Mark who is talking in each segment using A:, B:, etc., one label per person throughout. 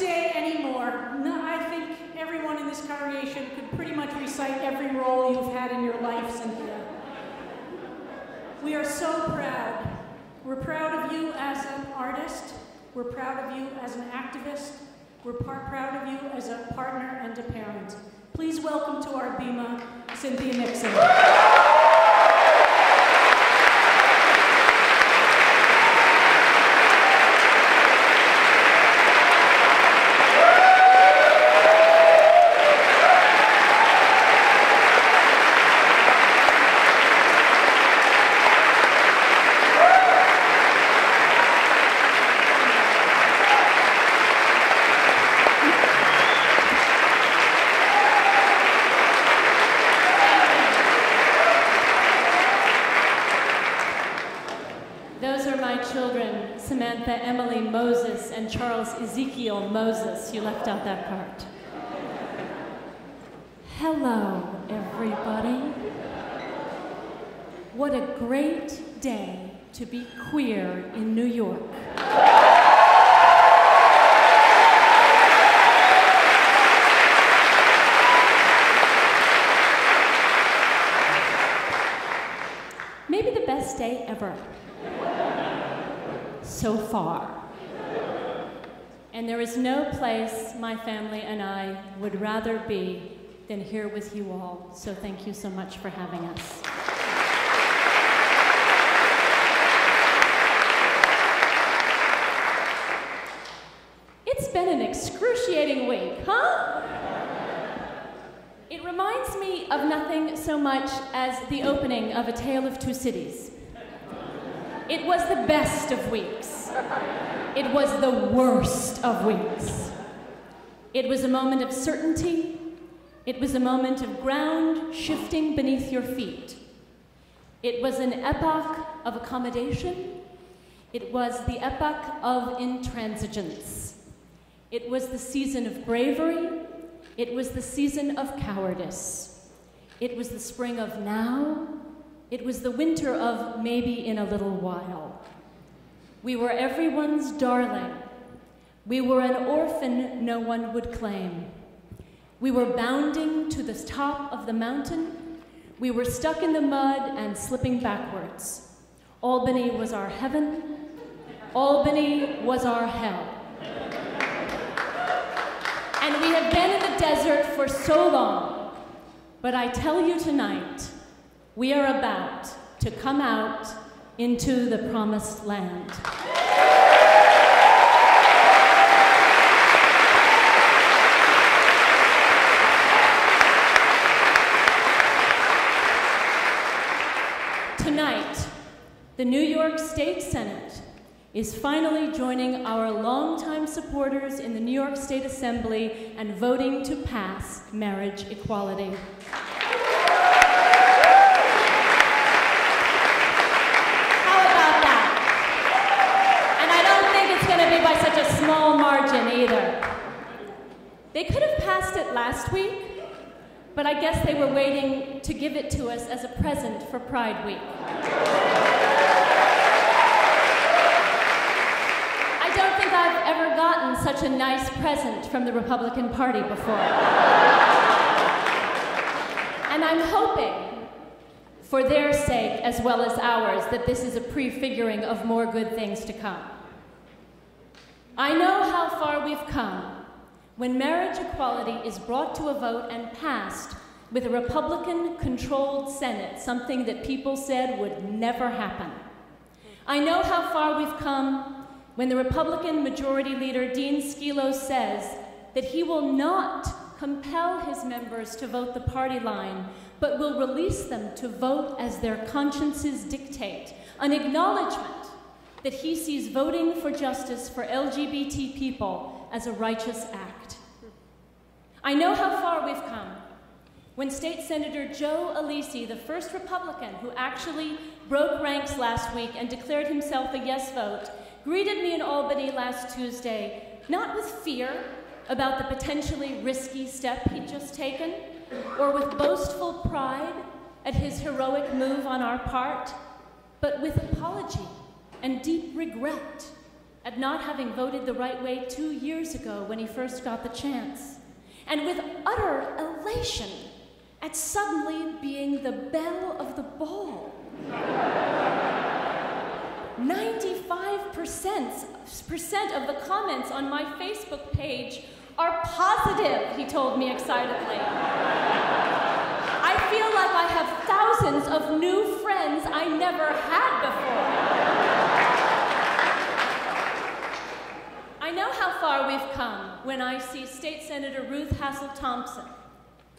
A: say anymore. No, I think everyone in this congregation could pretty much recite every role you've had in your life, Cynthia. We are so proud. We're proud of you as an artist. We're proud of you as an activist. We're proud of you as a partner and a parent. Please welcome to our bima, Cynthia Nixon.
B: Emily Moses and Charles Ezekiel Moses. You left out that part. Hello, everybody. What a great day to be queer in New York. Maybe the best day ever. So far. And there is no place my family and I would rather be than here with you all. So thank you so much for having us. It's been an excruciating week, huh? It reminds me of nothing so much as the opening of A Tale of Two Cities. It was the best of weeks. It was the worst of weeks. It was a moment of certainty. It was a moment of ground shifting beneath your feet. It was an epoch of accommodation. It was the epoch of intransigence. It was the season of bravery. It was the season of cowardice. It was the spring of now. It was the winter of maybe in a little while. We were everyone's darling. We were an orphan no one would claim. We were bounding to the top of the mountain. We were stuck in the mud and slipping backwards. Albany was our heaven. Albany was our hell. And we have been in the desert for so long. But I tell you tonight, we are about to come out into the promised land. Tonight, the New York State Senate is finally joining our longtime supporters in the New York State Assembly and voting to pass marriage equality. By such a small margin either. They could have passed it last week, but I guess they were waiting to give it to us as a present for Pride Week. I don't think I've ever gotten such a nice present from the Republican Party before. And I'm hoping, for their sake as well as ours, that this is a prefiguring of more good things to come. I know how far we've come when marriage equality is brought to a vote and passed with a Republican-controlled Senate, something that people said would never happen. I know how far we've come when the Republican Majority Leader Dean Skelos says that he will not compel his members to vote the party line, but will release them to vote as their consciences dictate, an acknowledgement that he sees voting for justice for LGBT people as a righteous act. I know how far we've come when State Senator Joe Alisi, the first Republican who actually broke ranks last week and declared himself a yes vote, greeted me in Albany last Tuesday, not with fear about the potentially risky step he'd just taken, or with boastful pride at his heroic move on our part, but with apology and deep regret at not having voted the right way 2 years ago when he first got the chance, and with utter elation at suddenly being the belle of the ball. 95% of the comments on my Facebook page are positive, he told me excitedly. I feel like I have thousands of new friends I never had before. I know how far we've come when I see State Senator Ruth Hassel Thompson,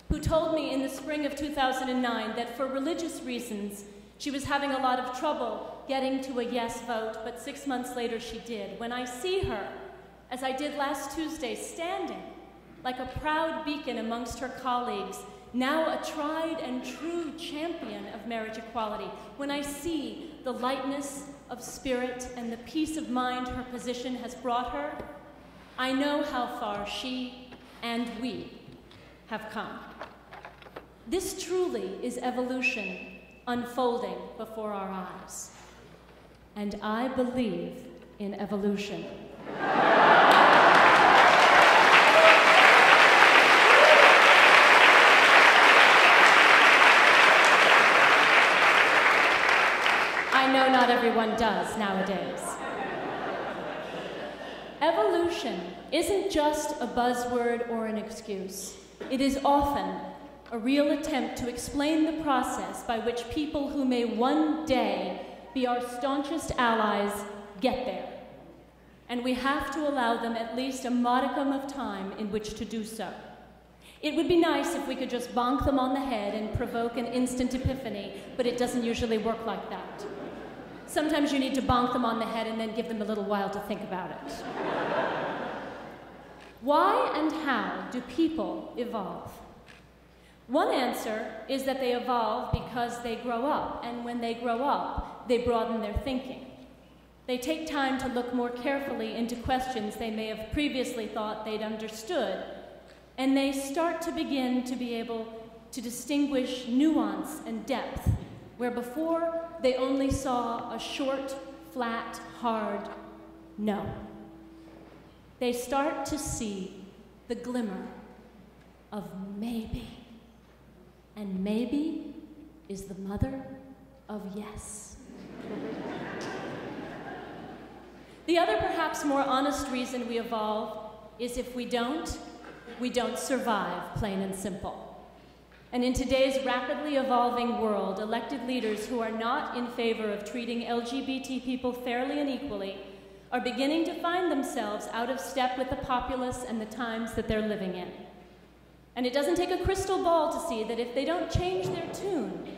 B: who told me in the spring of 2009 that for religious reasons, she was having a lot of trouble getting to a yes vote, but 6 months later she did. When I see her, as I did last Tuesday, standing like a proud beacon amongst her colleagues, now a tried and true champion of marriage equality, when I see the lightness of spirit and the peace of mind her position has brought her, I know how far she and we have come. This truly is evolution unfolding before our eyes. And I believe in evolution. I know not everyone does nowadays. Evolution isn't just a buzzword or an excuse. It is often a real attempt to explain the process by which people who may one day be our staunchest allies get there. And we have to allow them at least a modicum of time in which to do so. It would be nice if we could just bonk them on the head and provoke an instant epiphany, but it doesn't usually work like that. Sometimes you need to bonk them on the head and then give them a little while to think about it. Why and how do people evolve? One answer is that they evolve because they grow up, and when they grow up, they broaden their thinking. They take time to look more carefully into questions they may have previously thought they'd understood, and they start to begin to be able to distinguish nuance and depth, where before they only saw a short, flat, hard no. They start to see the glimmer of maybe. And maybe is the mother of yes. The other, perhaps more honest reason we evolve is if we don't survive, plain and simple. And in today's rapidly evolving world, elected leaders who are not in favor of treating LGBT people fairly and equally are beginning to find themselves out of step with the populace and the times that they're living in. And it doesn't take a crystal ball to see that if they don't change their tune,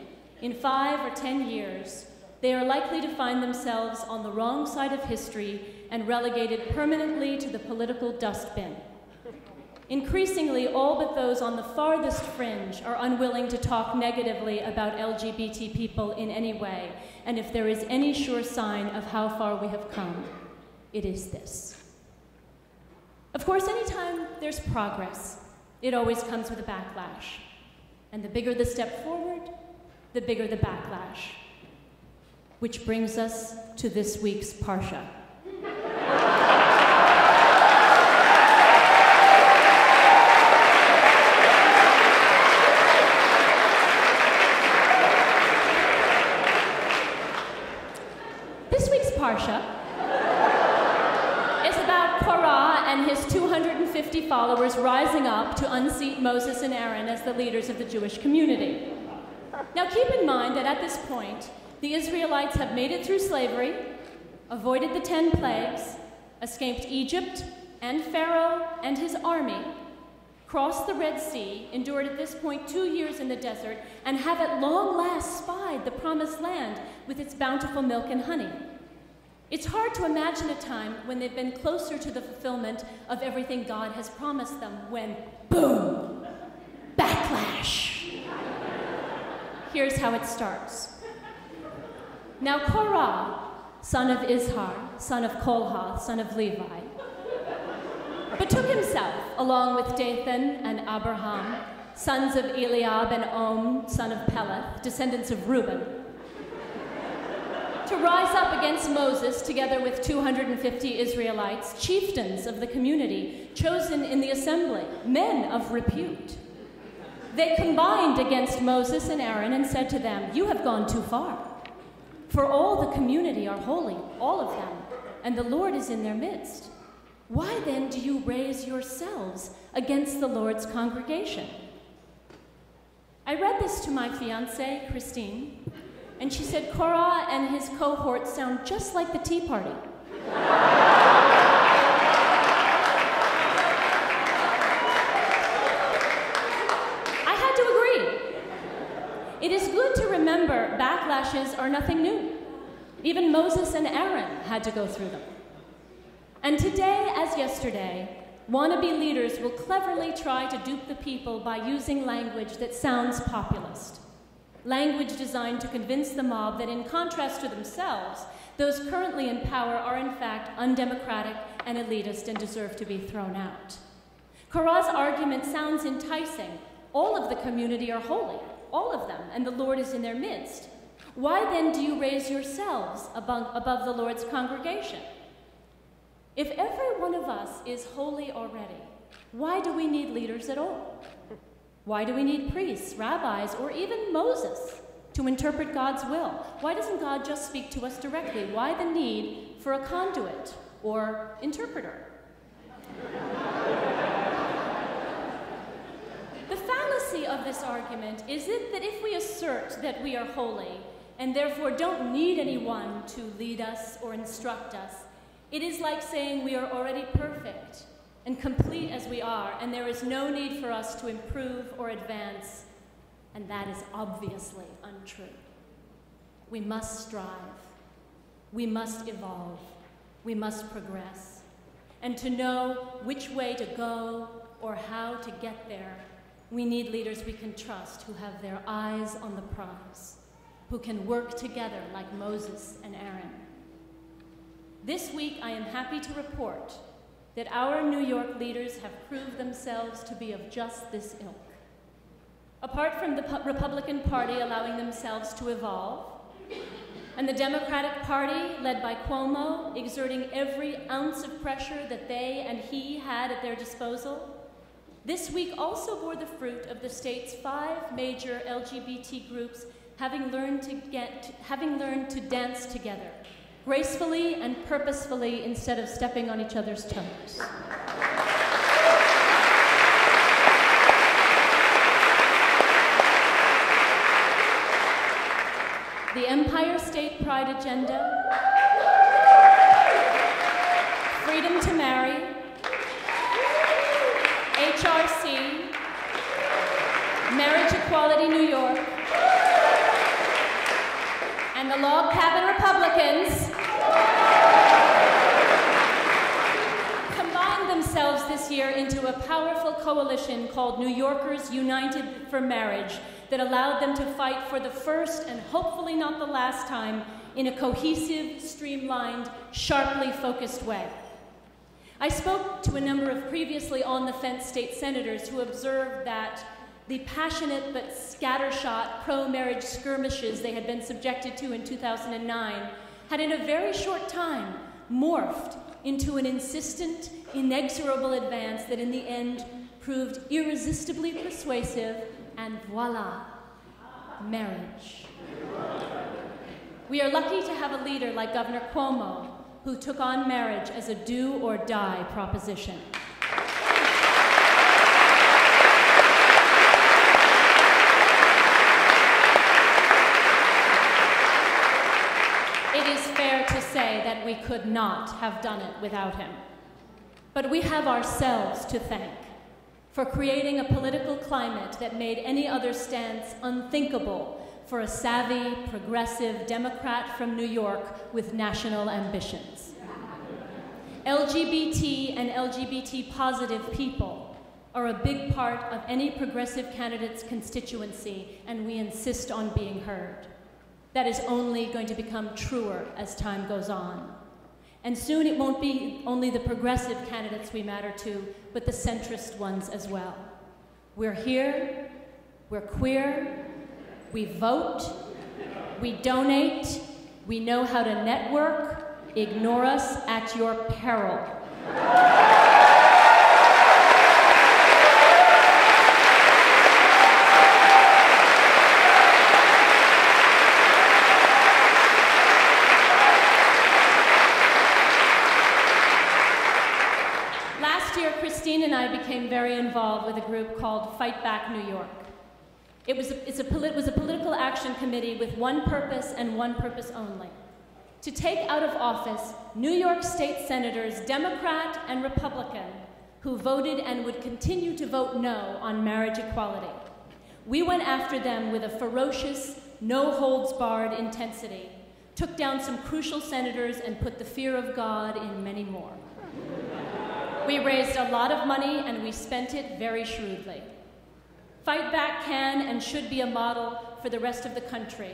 B: in 5 or 10 years, they are likely to find themselves on the wrong side of history and relegated permanently to the political dustbin. Increasingly, all but those on the farthest fringe are unwilling to talk negatively about LGBT people in any way, and if there is any sure sign of how far we have come, it is this. Of course, anytime there's progress, it always comes with a backlash. And the bigger the step forward, the bigger the backlash. Which brings us to this week's Parsha. This week's Parsha is about Korah and his 250 followers rising up to unseat Moses and Aaron as the leaders of the Jewish community. Now keep in mind that at this point, the Israelites have made it through slavery, avoided the 10 plagues, escaped Egypt and Pharaoh and his army, crossed the Red Sea, endured at this point 2 years in the desert, and have at long last spied the promised land with its bountiful milk and honey. It's hard to imagine a time when they've been closer to the fulfillment of everything God has promised them when, boom, backlash. Here's how it starts. Now Korah, son of Izhar, son of Kohath, son of Levi, betook himself, along with Dathan and Abraham, sons of Eliab and Om, son of Peleth, descendants of Reuben, to rise up against Moses together with 250 Israelites, chieftains of the community, chosen in the assembly, men of repute. They combined against Moses and Aaron and said to them, "You have gone too far. For all the community are holy, all of them, and the Lord is in their midst. Why then do you raise yourselves against the Lord's congregation?" I read this to my fiancée, Christine, and she said, "Korah and his cohort sound just like the Tea Party." I had to agree. It is good to remember backlashes are nothing new. Even Moses and Aaron had to go through them. And today, as yesterday, wannabe leaders will cleverly try to dupe the people by using language that sounds populist. Language designed to convince the mob that in contrast to themselves, those currently in power are in fact undemocratic and elitist and deserve to be thrown out. Korah's argument sounds enticing. All of the community are holy, all of them, and the Lord is in their midst. Why then do you raise yourselves above the Lord's congregation? If every one of us is holy already, why do we need leaders at all? Why do we need priests, rabbis, or even Moses to interpret God's will? Why doesn't God just speak to us directly? Why the need for a conduit or interpreter? The fallacy of this argument is it that if we assert that we are holy and therefore don't need anyone to lead us or instruct us, it is like saying we are already perfect and complete as we are, and there is no need for us to improve or advance, and that is obviously untrue. We must strive. We must evolve. We must progress. And to know which way to go or how to get there, we need leaders we can trust who have their eyes on the prize, who can work together like Moses and Aaron. This week, I am happy to report that our New York leaders have proved themselves to be of just this ilk. Apart from the Republican Party allowing themselves to evolve, and the Democratic Party, led by Cuomo, exerting every ounce of pressure that they and he had at their disposal, this week also bore the fruit of the state's 5 major LGBT groups having learned to dance together, gracefully and purposefully instead of stepping on each other's toes. The Empire State Pride agenda, freedom to marry, HRC, Marriage Equality New York, and the log cabin Republicans combined themselves this year into a powerful coalition called New Yorkers United for Marriage that allowed them to fight for the first and hopefully not the last time in a cohesive, streamlined, sharply focused way. I spoke to a number of previously on-the-fence state senators who observed that the passionate but scattershot pro-marriage skirmishes they had been subjected to in 2009 had in a very short time morphed into an insistent, inexorable advance that in the end proved irresistibly persuasive, and voila, marriage. We are lucky to have a leader like Governor Cuomo, who took on marriage as a do-or-die proposition. It is fair to say that we could not have done it without him. But we have ourselves to thank for creating a political climate that made any other stance unthinkable for a savvy, progressive Democrat from New York with national ambitions. LGBT and LGBT-positive people are a big part of any progressive candidate's constituency, and we insist on being heard. That is only going to become truer as time goes on. And soon it won't be only the progressive candidates we matter to, but the centrist ones as well. We're here, we're queer, we vote, we donate, We know how to network. Ignore us at your peril. Last year, Christine and I became very involved with a group called Fight Back New York. It was a political action committee with one purpose and one purpose only: to take out of office New York State senators, Democrat and Republican, who voted and would continue to vote no on marriage equality. We went after them with a ferocious, no-holds-barred intensity, took down some crucial senators, and put the fear of God in many more. We raised a lot of money, and we spent it very shrewdly. Fight Back can and should be a model for the rest of the country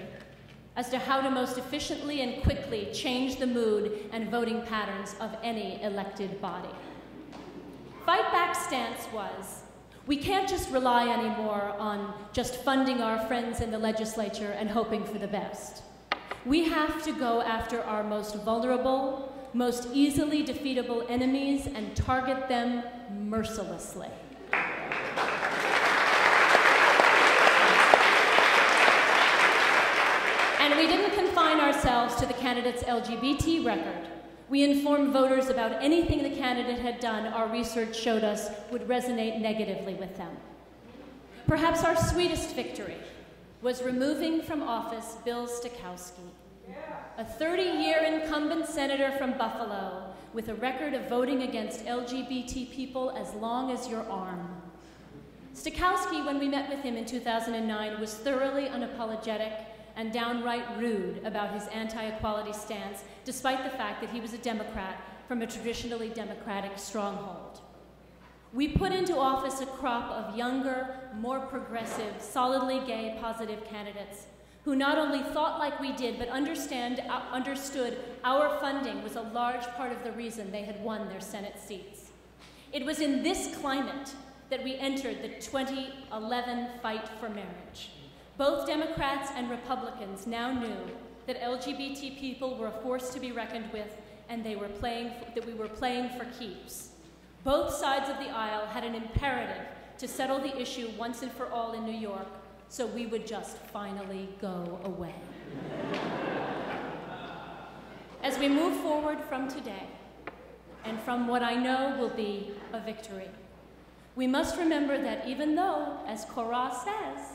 B: as to how to most efficiently and quickly change the mood and voting patterns of any elected body. Fight Back's stance was, we can't just rely anymore on just funding our friends in the legislature and hoping for the best. We have to go after our most vulnerable, most easily defeatable enemies and target them mercilessly. And we didn't confine ourselves to the candidate's LGBT record. We informed voters about anything the candidate had done our research showed us would resonate negatively with them. Perhaps our sweetest victory was removing from office Bill Stikowski, a 30-year incumbent senator from Buffalo with a record of voting against LGBT people as long as your arm. Stikowski, when we met with him in 2009, was thoroughly unapologetic and downright rude about his anti-equality stance, despite the fact that he was a Democrat from a traditionally Democratic stronghold. We put into office a crop of younger, more progressive, solidly gay, positive candidates who not only thought like we did, but understood our funding was a large part of the reason they had won their Senate seats. It was in this climate that we entered the 2011 fight for marriage. Both Democrats and Republicans now knew that LGBT people were a force to be reckoned with, and that we were playing for keeps. Both sides of the aisle had an imperative to settle the issue once and for all in New York, so we would just finally go away. As we move forward from today, and from what I know will be a victory, we must remember that even though, as Korah says,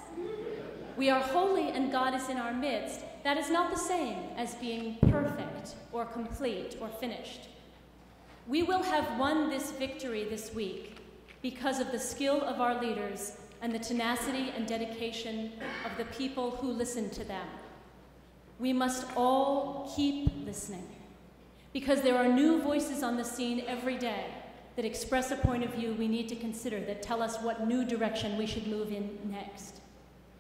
B: we are holy and God is in our midst, that is not the same as being perfect or complete or finished. We will have won this victory this week because of the skill of our leaders and the tenacity and dedication of the people who listen to them. We must all keep listening, because there are new voices on the scene every day that express a point of view we need to consider, that tell us what new direction we should move in next.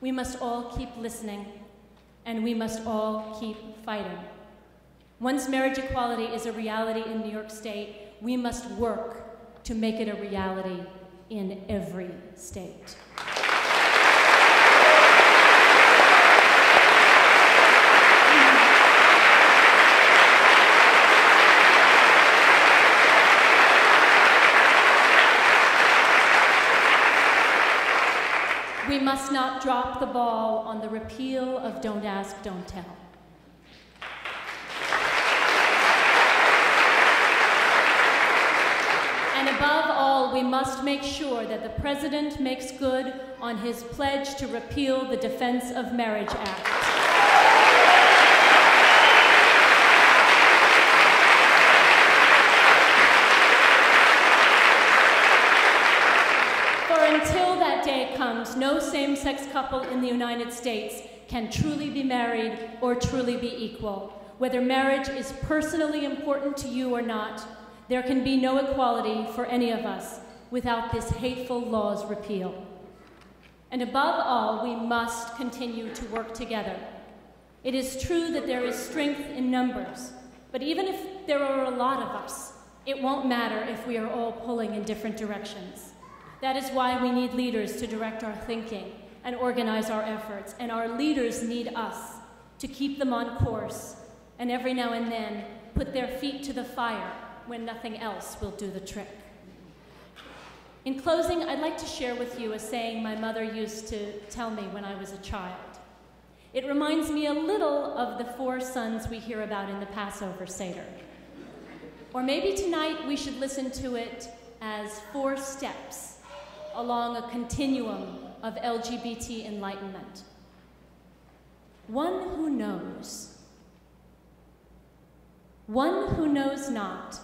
B: We must all keep listening, and we must all keep fighting. Once marriage equality is a reality in New York State, we must work to make it a reality in every state. We must not drop the ball on the repeal of Don't Ask, Don't Tell. And above all, we must make sure that the President makes good on his pledge to repeal the Defense of Marriage Act. Until that day comes, no same-sex couple in the United States can truly be married or truly be equal. Whether marriage is personally important to you or not, there can be no equality for any of us without this hateful law's repeal. And above all, we must continue to work together. It is true that there is strength in numbers, but even if there are a lot of us, it won't matter if we are all pulling in different directions. That is why we need leaders to direct our thinking and organize our efforts, and our leaders need us to keep them on course and every now and then put their feet to the fire when nothing else will do the trick. In closing, I'd like to share with you a saying my mother used to tell me when I was a child. It reminds me a little of the 4 sons we hear about in the Passover Seder. Or maybe tonight we should listen to it as 4 steps along a continuum of LGBT enlightenment. One who knows. One who knows not,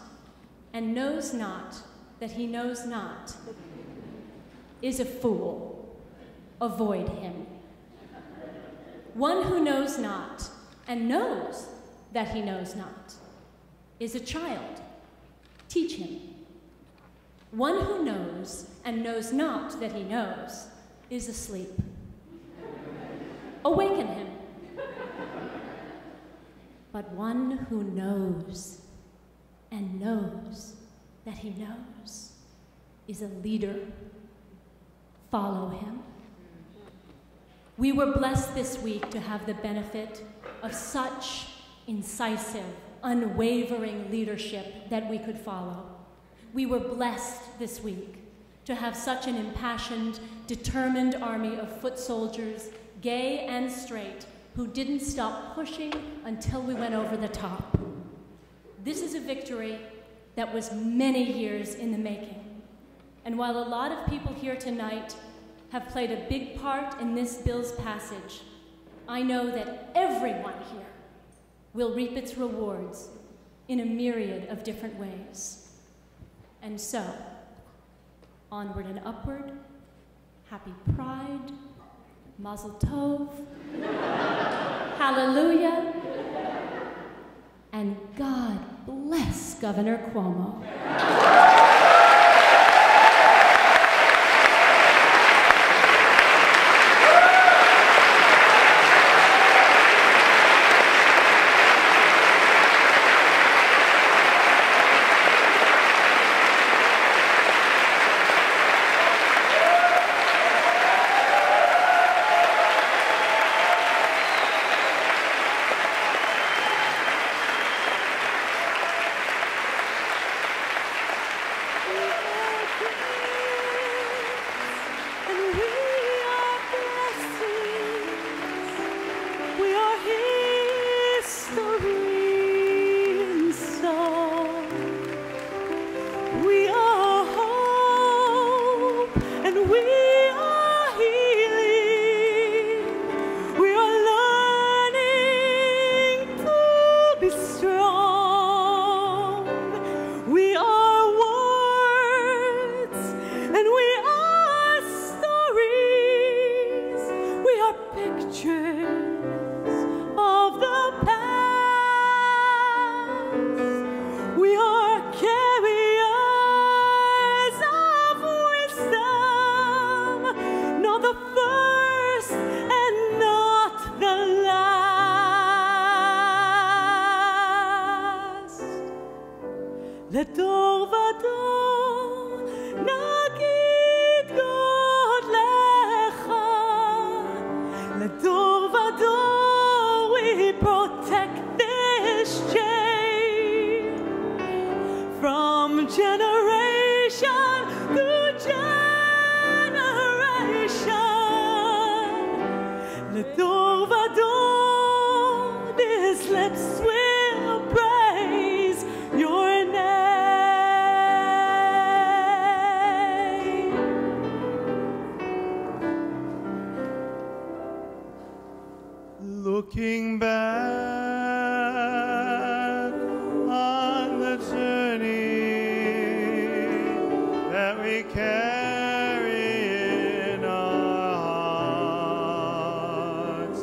B: and knows not that he knows not, is a fool. Avoid him. One who knows not, and knows that he knows not, is a child. Teach him. One who knows and knows not that he knows is asleep. Awaken him. But one who knows and knows that he knows is a leader. Follow him. We were blessed this week to have the benefit of such incisive, unwavering leadership that we could follow. We were blessed this week to have such an impassioned, determined army of foot soldiers, gay and straight, who didn't stop pushing until we went over the top. This is a victory that was many years in the making. And while a lot of people here tonight have played a big part in this bill's passage, I know that everyone here will reap its rewards in a myriad of different ways. And so, onward and upward, happy Pride, Mazel Tov, hallelujah, and God bless Governor Cuomo.
C: Looking back on the journey that we carry in our hearts,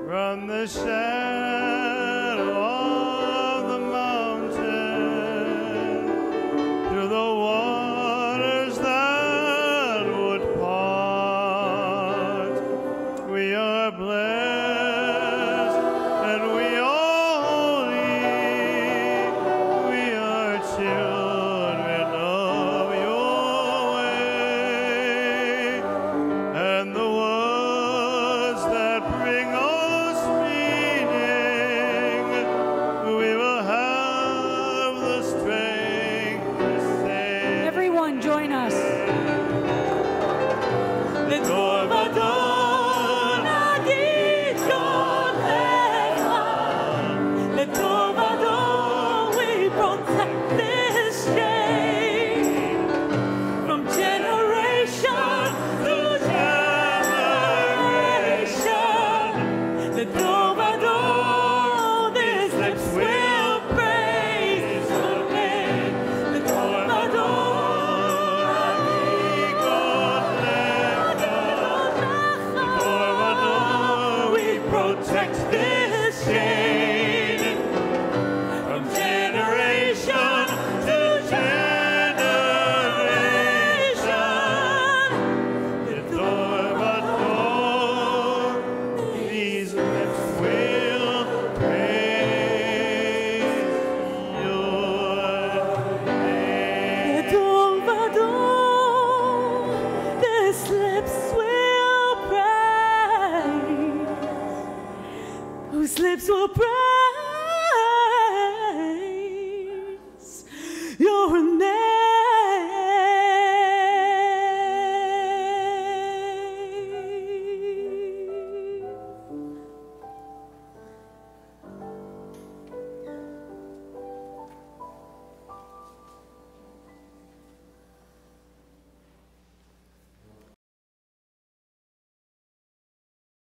C: from the shadow of the mountain to the waters that would part, we are blessed. And the words that bring us meaning
D: so proud.